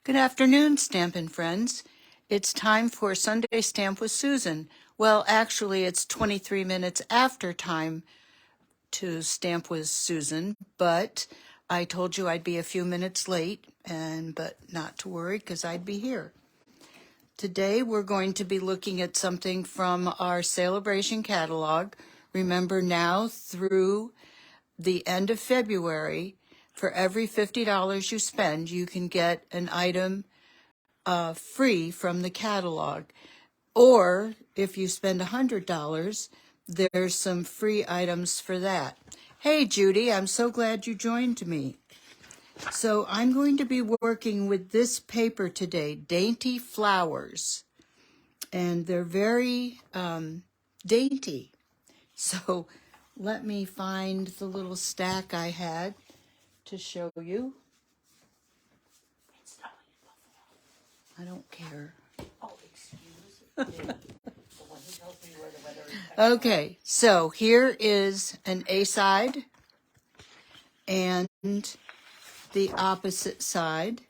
Good afternoon, Stampin' friends. It's time for Sunday Stamp with Susan. Well, actually, it's 23 minutes after time to stamp with Susan, but I told you I'd be a few minutes late, but not to worry because I'd be here. Today, we're going to be looking at something from our Celebration catalog. Remember, now through the end of February, for every $50 you spend, you can get an item free from the catalog. Or if you spend $100, there's some free items for that. Hey, Judy, I'm so glad you joined me. So I'm going to be working with this paper today, Dainty Flowers. And they're very dainty. So let me find the little stack I had to show you. I don't care. Oh, excuse me. Okay, so here is an A side, and the opposite side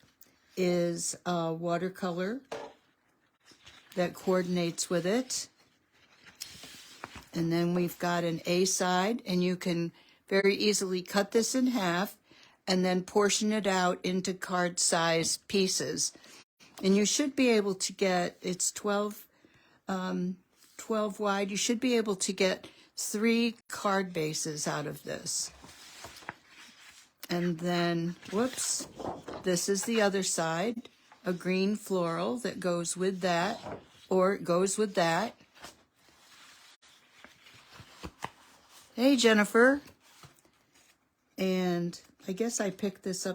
is a watercolor that coordinates with it. And then we've got an A side, and you can very easily cut this in half and then portion it out into card size pieces. And you should be able to get, it's 12 wide, you should be able to get 3 card bases out of this. And then, whoops, this is the other side, a green floral that goes with that, or it goes with that. Hey, Jennifer. And I guess I picked this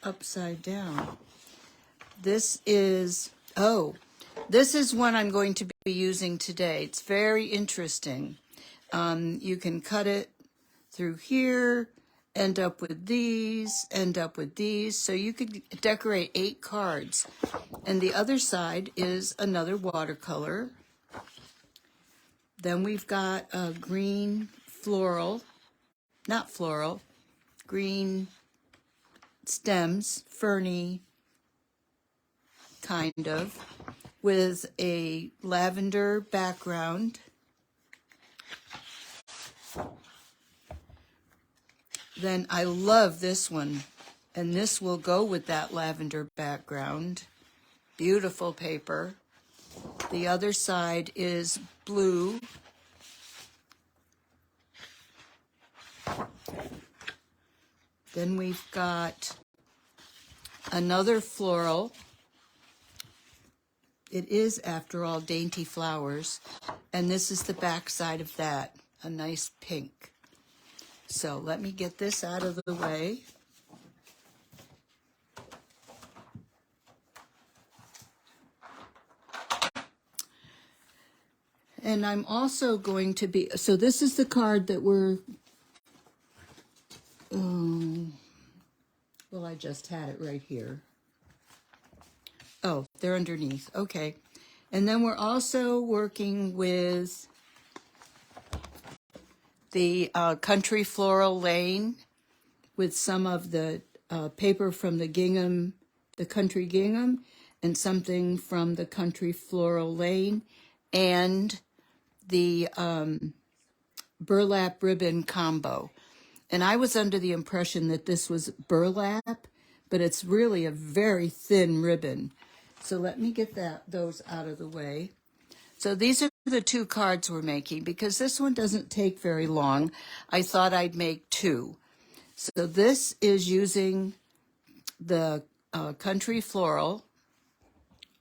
upside down. This is one I'm going to be using today. It's very interesting. You can cut it through here, end up with these, so you could decorate 8 cards. And the other side is another watercolor. Then we've got a green floral, not floral, green stems, ferny kind of, with a lavender background. Then I love this one, and this will go with that lavender background. Beautiful paper. The other side is blue. Then we've got another floral. It is, after all, Dainty Flowers. And this is the back side of that, a nice pink. So let me get this out of the way. And I'm also going to be, so this is the card that we're, well, I just had it right here. Oh, they're underneath. Okay. And then we're also working with the Country Floral Lane with some of the paper from the Gingham, the Country Gingham, and something from the Country Floral Lane, and the Burlap Ribbon combo. And I was under the impression that this was burlap, but it's really a very thin ribbon. So let me get those out of the way. So these are the 2 cards we're making. Because this one doesn't take very long, I thought I'd make 2. So this is using the Country Floral.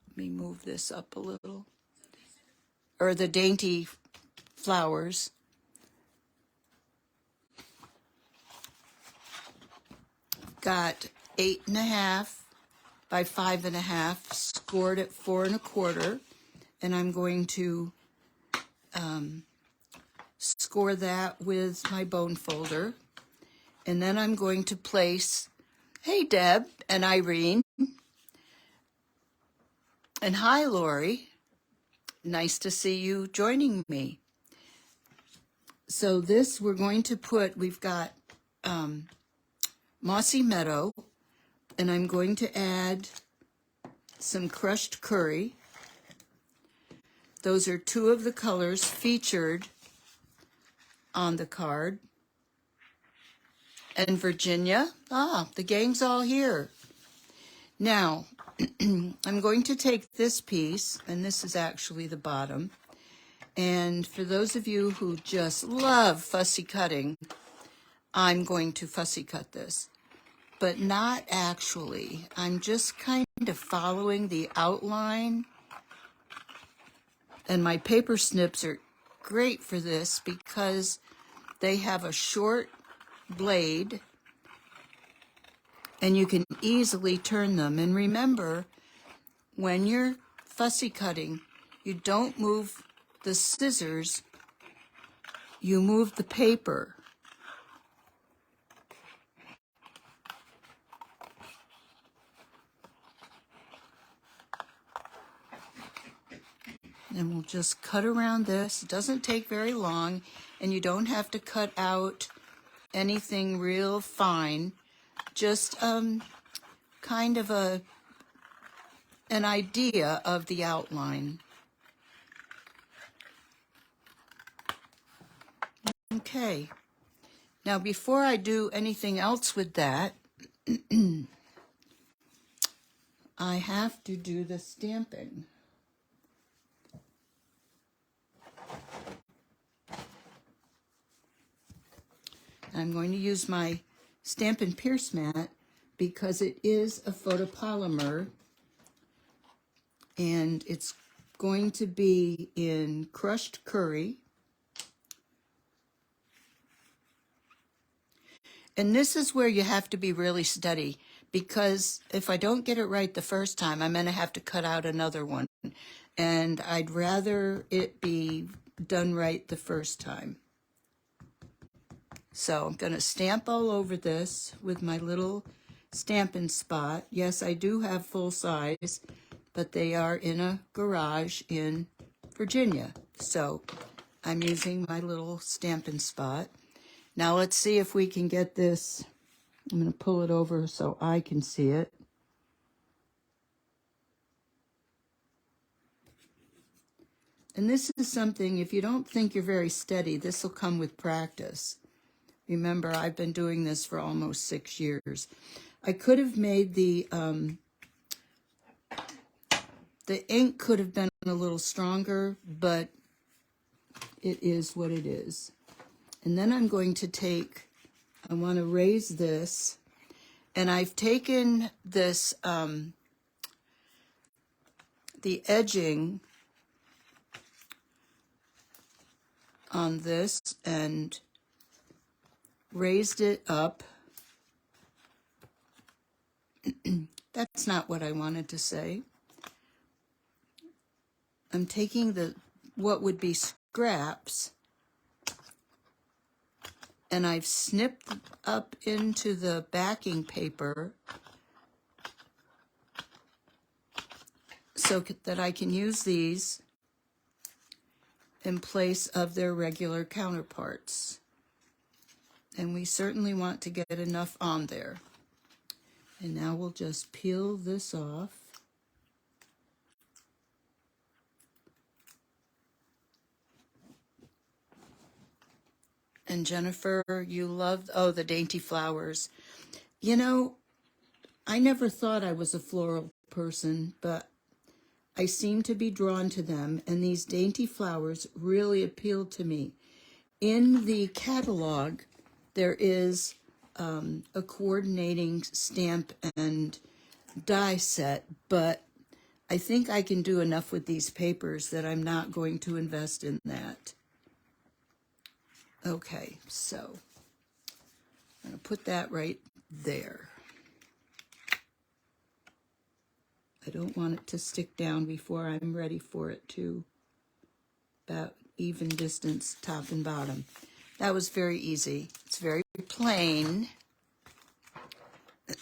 Let me move this up a little. Or the Dainty Flowers. Got 8.5 by 5.5, scored at 4 1/4, and I'm going to score that with my bone folder. And then I'm going to place, hey Deb and Irene, and hi Lori, nice to see you joining me. So this we're going to put, we've got Mossy Meadow, and I'm going to add some crushed curry. Those are two of the colors featured on the card. And Virginia. The gang's all here. Now, I'm going to take this piece, and this is actually the bottom. And for those of you who just love fussy cutting, I'm going to fussy cut this. But not actually. I'm just kind of following the outline. And my paper snips are great for this because they have a short blade and you can easily turn them. And remember, when you're fussy cutting, you don't move the scissors, you move the paper. And we'll just cut around this. It doesn't take very long, and you don't have to cut out anything real fine. Just kind of an idea of the outline. Okay. Now, before I do anything else with that, I have to do the stamping. I'm going to use my Stampin' Pierce mat because it is a photopolymer and it's going to be in crushed curry. And this is where you have to be really steady because if I don't get it right the first time, I'm going to have to cut out another one. And I'd rather it be done right the first time. So I'm going to stamp all over this with my little Stampin' Spot. Yes, I do have full size, but they are in a garage in Virginia. So I'm using my little Stampin' Spot. Now let's see if we can get this. I'm going to pull it over so I can see it. And this is something, if you don't think you're very steady, this will come with practice. Remember, I've been doing this for almost 6 years. I could have made the ink could have been a little stronger, but it is what it is. And then I'm going to take, I want to raise this, and I've taken this, the edging on this and raised it up. That's not what I wanted to say. I'm taking the what would be scraps and I've snipped up into the backing paper so that I can use these in place of their regular counterparts. And we certainly want to get enough on there. And now we'll just peel this off. And Jennifer, you loved, the Dainty Flowers. You know, I never thought I was a floral person, but I seem to be drawn to them, and these Dainty Flowers really appealed to me. In the catalog, there is a coordinating stamp and die set, but I think I can do enough with these papers that I'm not going to invest in that. Okay, so I'm going to put that right there. I don't want it to stick down before I'm ready for it to about even distance top and bottom. That was very easy. It's very plain.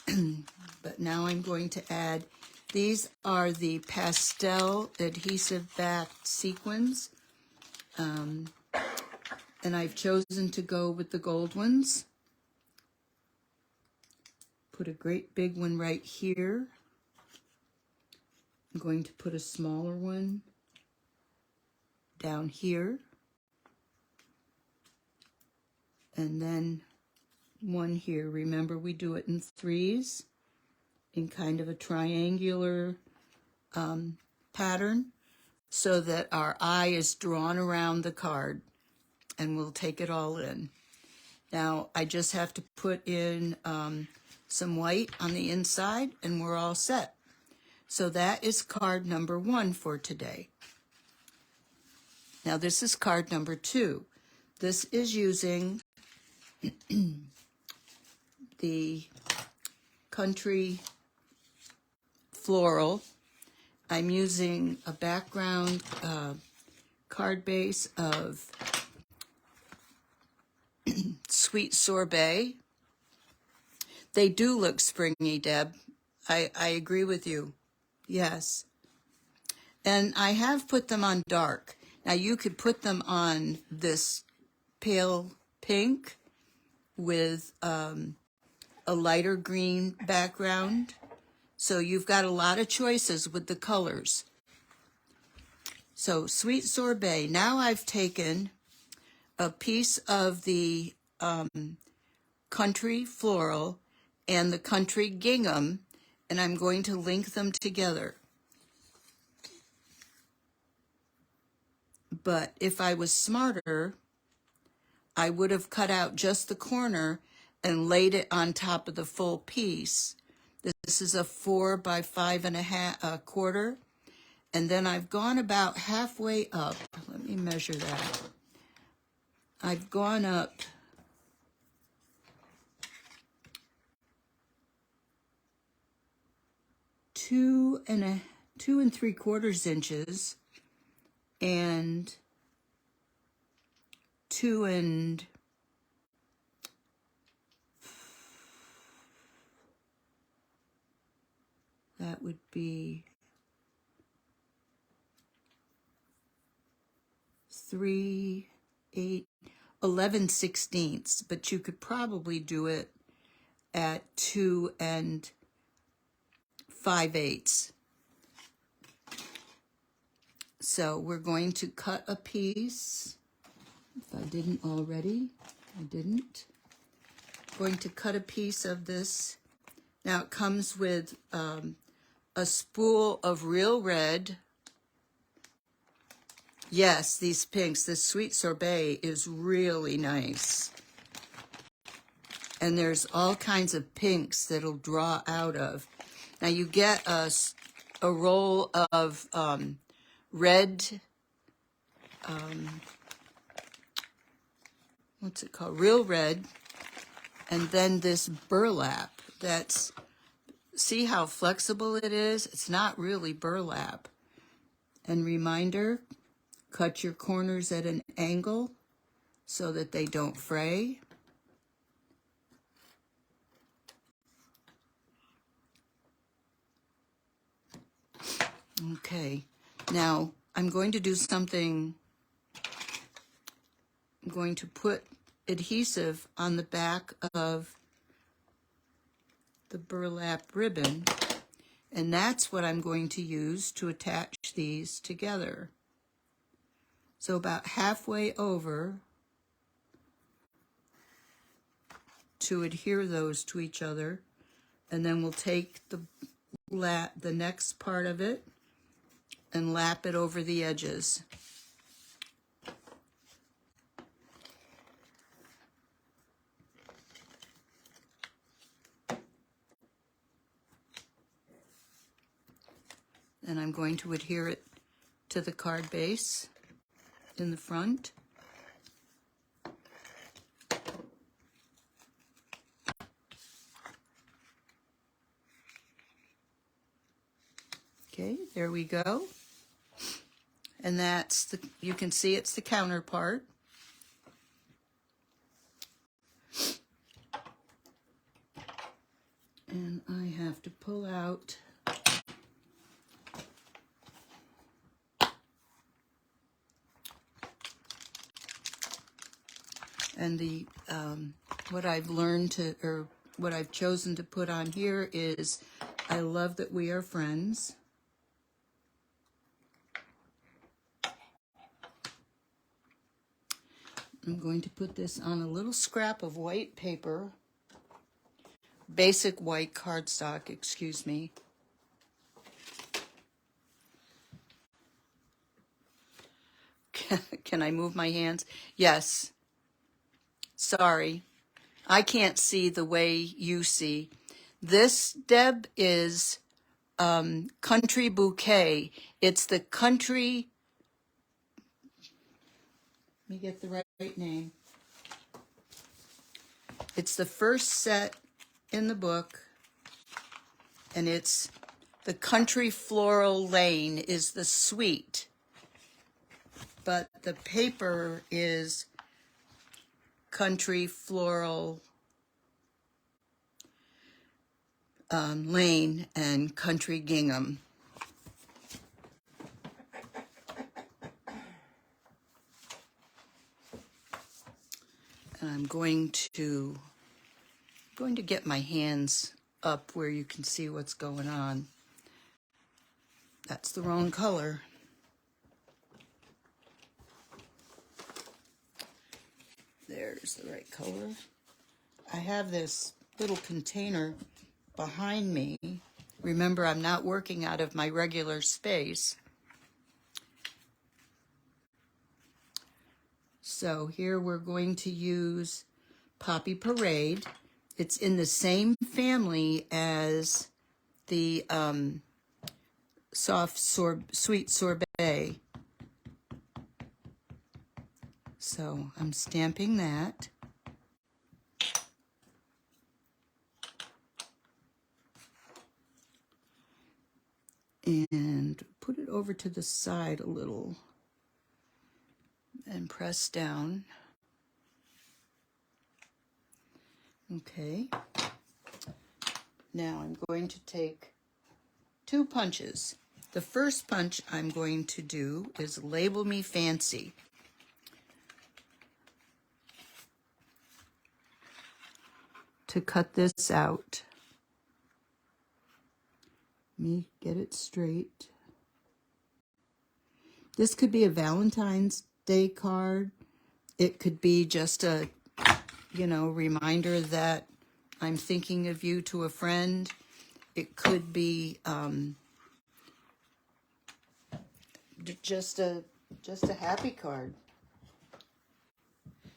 But now I'm going to add, these are the Pastel Adhesive-Backed Sequins. And I've chosen to go with the gold ones. Put a great big one right here. I'm going to put a smaller one down here, and then one here. Remember, we do it in threes in kind of a triangular pattern so that our eye is drawn around the card, and we'll take it all in. Now, I just have to put in some white on the inside, and we're all set. So that is card number 1 for today. Now, this is card number 2. This is using the Country Floral. I'm using a background card base of Sweet Sorbet. They do look springy, Deb. I agree with you. Yes. And I have put them on dark. Now you could put them on this pale pink with a lighter green background. So you've got a lot of choices with the colors. So Sweet Sorbet. Now I've taken a piece of the Country Floral and the Country Gingham, and I'm going to link them together. But if I was smarter, I would have cut out just the corner and laid it on top of the full piece. This is a 4 by 5.5 quarter, and then I've gone about halfway up. Let me measure that. I've gone up 2 3/4 inches and 2 and that would be 3, 8, 11/16, but you could probably do it at 2 and 5/8. So we're going to cut a piece. If I didn't already, I didn't. Going to cut a piece of this. Now it comes with a spool of real red. Yes, these pinks, this Sweet Sorbet is really nice. And there's all kinds of pinks that'll draw out of. Now you get a roll of red, what's it called? Real red. And then this burlap. See how flexible it is? It's not really burlap. And reminder, cut your corners at an angle so that they don't fray. Okay, now I'm going to do something. I'm going to put adhesive on the back of the burlap ribbon, and that's what I'm going to use to attach these together. So about halfway over to adhere those to each other, and then we'll take the next part of it and lap it over the edges. And I'm going to adhere it to the card base in the front. Okay, there we go. And that's you can see it's the counterpart. And I have to pull out and the what I've learned to, or what I've chosen to put on here is, I love that we are friends. I'm going to put this on a little scrap of white paper, basic white cardstock, excuse me. Can I move my hands? Yes. Sorry. I can't see the way you see. This, Deb, is Country Bouquet. It's the country, let me get the right name. It's the first set in the book, and it's the Country Floral Lane is the suite, but the paper is Country Floral Lane and Country Gingham. And I'm going to get my hands up where you can see what's going on. That's the wrong color. There's the right color. I have this little container behind me. Remember, I'm not working out of my regular space. So here we're going to use Poppy Parade. It's in the same family as the sweet sorbet. So I'm stamping that. And put it over to the side a little and press down. Okay. Now I'm going to take 2 punches. The first punch I'm going to do is Label Me Fancy. To cut this out. Let me get it straight. This could be a Valentine's Day card. It could be just a, reminder that I'm thinking of you to a friend. It could be just a happy card.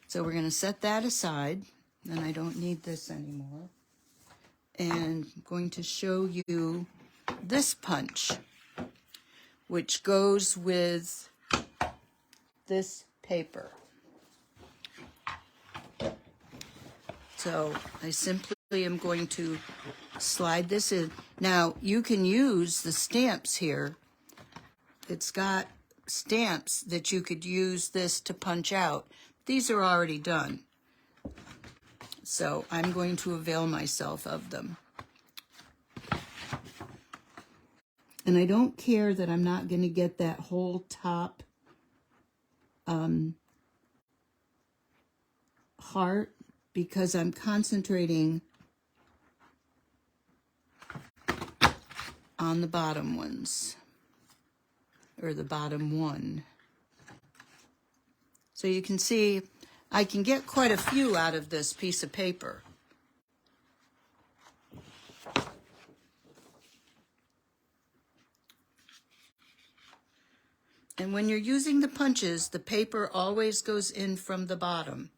So we're going to set that aside, and I don't need this anymore. And I'm going to show you this punch, which goes with this paper. So I simply am going to slide this in. Now, you can use the stamps here. It's got stamps that you could use this to punch out. These are already done. So I'm going to avail myself of them. And I don't care that I'm not going to get that whole top heart, because I'm concentrating on the bottom ones, or the bottom one. So you can see I can get quite a few out of this piece of paper. And when you're using the punches, the paper always goes in from the bottom.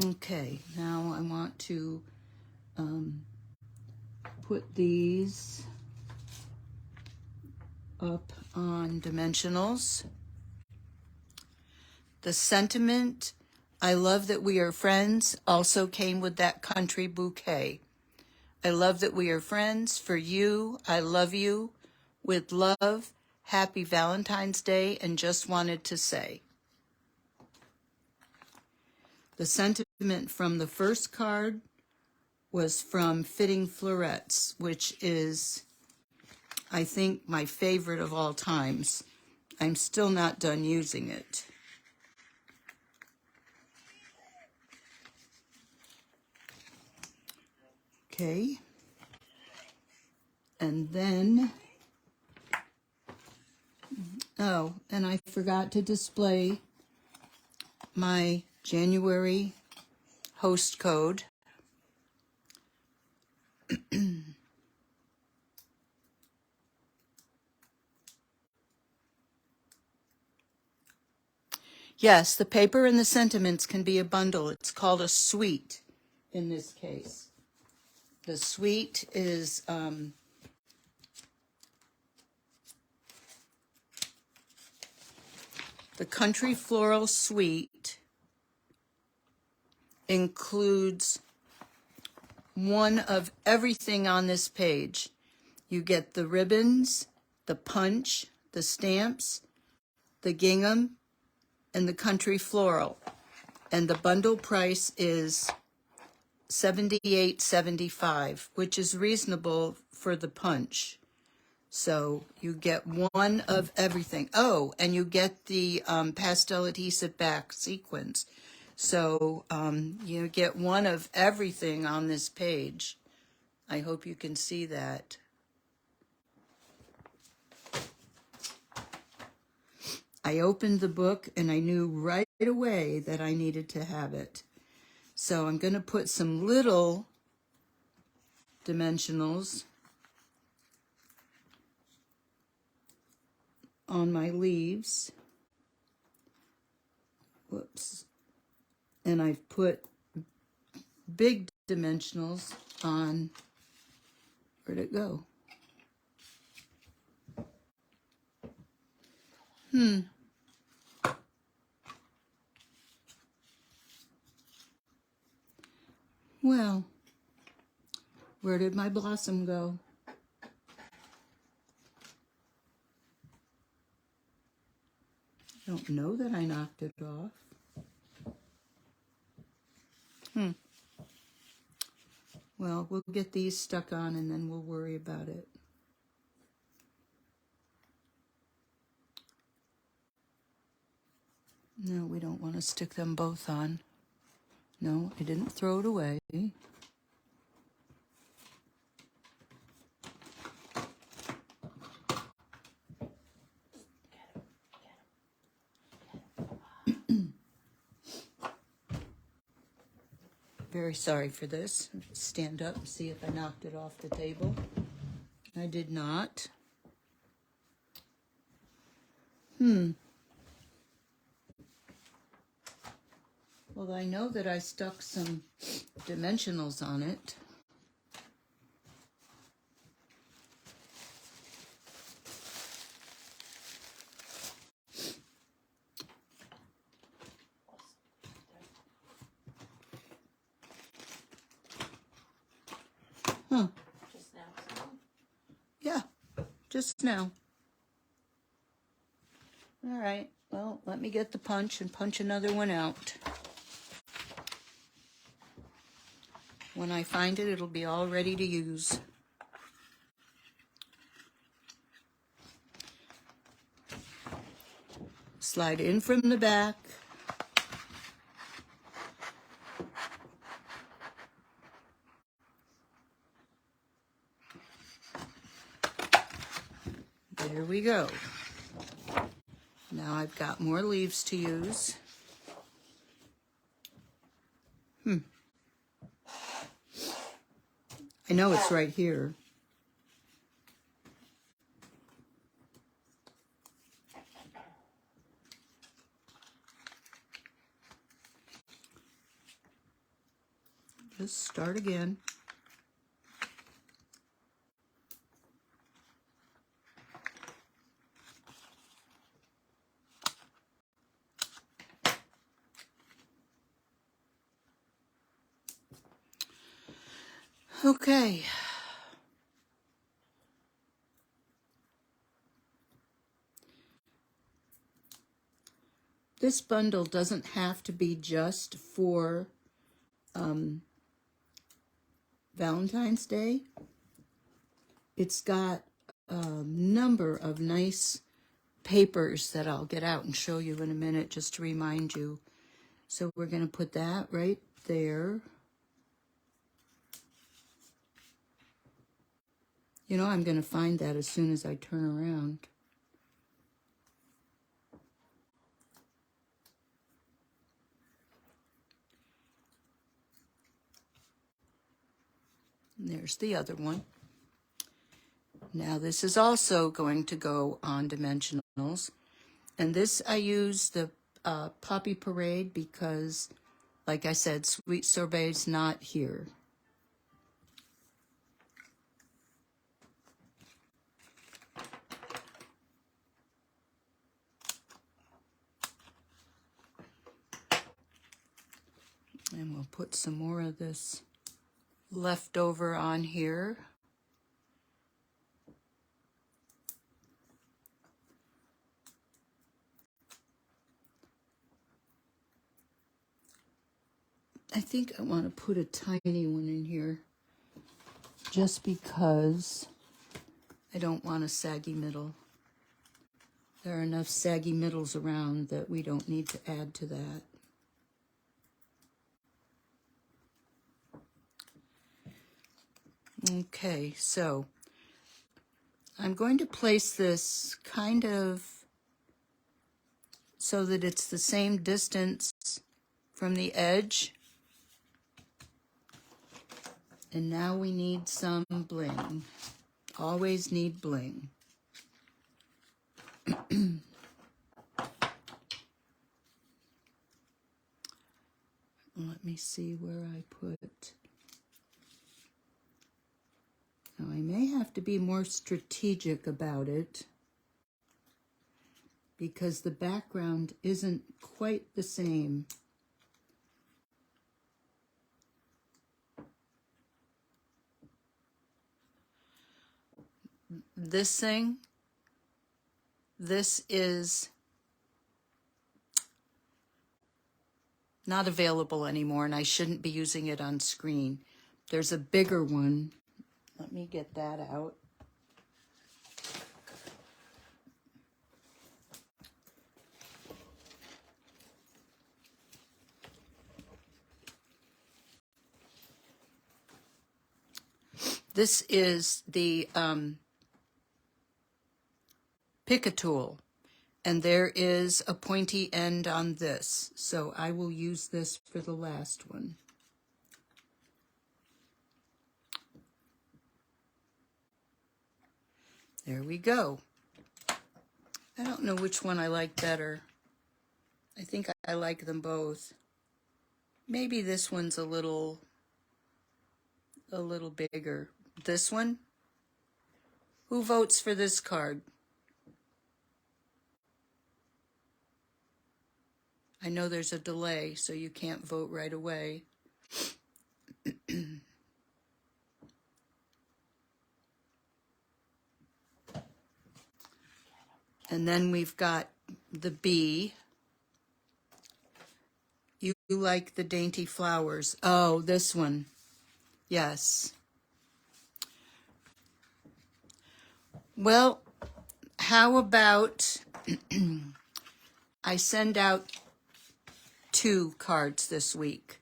Okay, now I want to put these up on Dimensionals. The sentiment, I love that we are friends, also came with that Country Bouquet. I love that we are friends. For you, I love you. With love, happy Valentine's Day, and just wanted to say. The sentiment from the first card was from Fitting Florets, which is, I think, my favorite of all times. I'm still not done using it. Okay. And then, oh, and I forgot to display my January host code. Yes, the paper and the sentiments can be a bundle. It's called a suite in this case. The suite is the Country Floral Suite includes one of everything on this page. You get the ribbons, the punch, the stamps, the gingham, and the Country Floral. And the bundle price is $78.75, which is reasonable for the punch. So you get one of everything. Oh, and you get the Pastel Adhesive-Backed Sequins. So you get one of everything on this page. I hope you can see that. I opened the book and I knew right away that I needed to have it. So I'm going to put some little dimensionals on my leaves. Whoops. And I've put big dimensionals on, where'd it go? Well, where did my blossom go? I don't know that I knocked it off. Well, we'll get these stuck on and then we'll worry about it. No, we don't want to stick them both on. No, I didn't throw it away. Very sorry for this. Stand up and see if I knocked it off the table. I did not. Well, I know that I stuck some dimensionals on it. Just now. Yeah, just now. All right, well, let me get the punch and punch another one out. When I find it, it'll be all ready to use. Slide in from the back. There we go. Now I've got more leaves to use. I know it's right here. Just start again. Okay. This bundle doesn't have to be just for Valentine's Day. It's got a number of nice papers that I'll get out and show you in a minute just to remind you. So we're going to put that right there. You know, I'm going to find that as soon as I turn around. And there's the other one. Now this is also going to go on dimensionals. And this I use the Poppy Parade because, like I said, Sweet Sorbet's not here. And we'll put some more of this leftover on here. I think I want to put a tiny one in here just because I don't want a saggy middle. There are enough saggy middles around that we don't need to add to that. Okay, so I'm going to place this kind of so that it's the same distance from the edge. And now we need some bling. Always need bling. Let me see where I put. Now I may have to be more strategic about it because the background isn't quite the same. This thing, this is not available anymore, and I shouldn't be using it on screen. There's a bigger one. Let me get that out. This is the pick-a tool, and there is a pointy end on this, so I will use this for the last one. There we go. I don't know which one I like better. I think I like them both. Maybe this one's a little bigger. This one? Who votes for this card? I know there's a delay, so you can't vote right away. And then we've got the B. You like the Dainty Flowers. Oh, this one. Yes. Well, how about I send out 2 cards this week.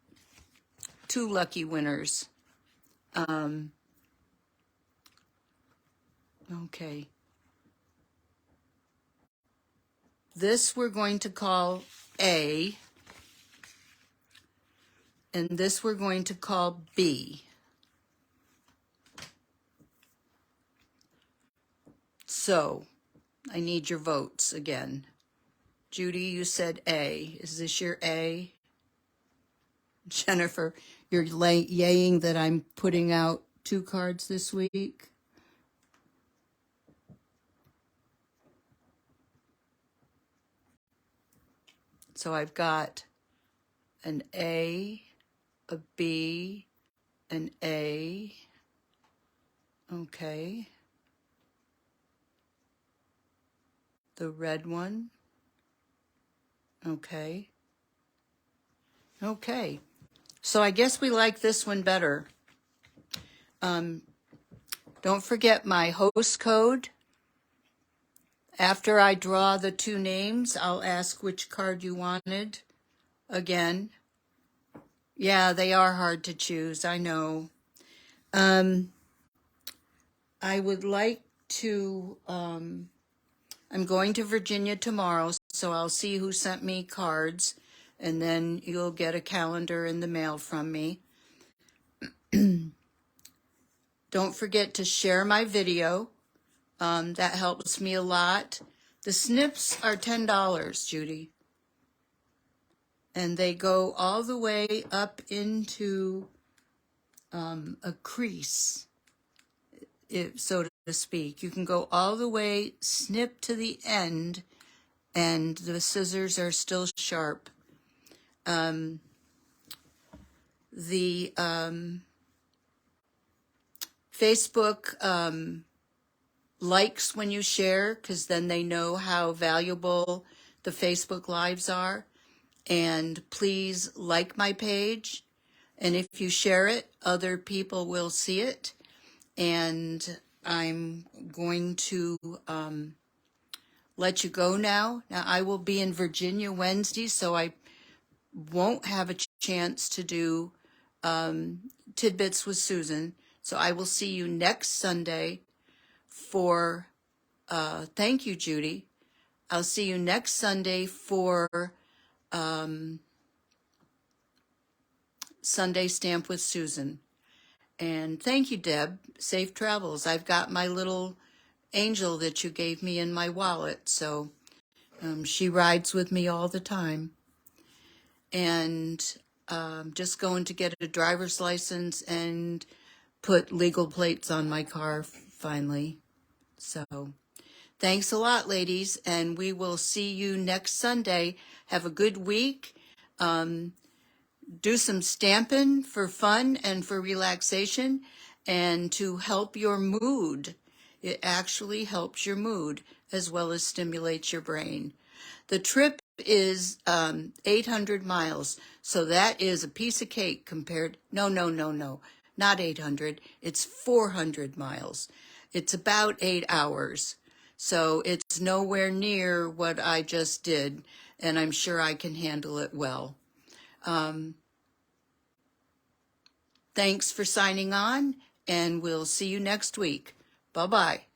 2 lucky winners. Okay. This we're going to call A, and this we're going to call B. So, I need your votes again. Judy, you said A. Is this your A? Jennifer, you're yaying that I'm putting out 2 cards this week? So I've got an A, a B, an A. Okay. The red one. Okay. Okay. So I guess we like this one better. Don't forget my host code. After I draw the 2 names, I'll ask which card you wanted again. Yeah, they are hard to choose, I know. I would like to, I'm going to Virginia tomorrow, so I'll see who sent me cards, and then you'll get a calendar in the mail from me. Don't forget to share my video. That helps me a lot. The snips are $10, Judy. And they go all the way up into a crease, so to speak. You can go all the way, snip to the end, and the scissors are still sharp. The Facebook likes when you share, because then they know how valuable the Facebook Lives are. And please like my page. And if you share it, other people will see it. And I'm going to let you go now. Now, I will be in Virginia Wednesday, so I won't have a chance to do Tidbits with Susan. So I will see you next Sunday for, thank you, Judy. I'll see you next Sunday for Sunday Stamp with Susan. And thank you, Deb. Safe travels. I've got my little angel that you gave me in my wallet, so she rides with me all the time. And just going to get a driver's license and put legal plates on my car finally. So thanks a lot, ladies, and we will see you next Sunday. Have a good week. Do some stamping for fun and for relaxation and to help your mood. It actually helps your mood as well as stimulates your brain. The trip is 800 miles, so that is a piece of cake compared, no, not 800, it's 400 miles. It's about 8 hours, so it's nowhere near what I just did, and I'm sure I can handle it well. Thanks for signing on, and we'll see you next week. Bye-bye.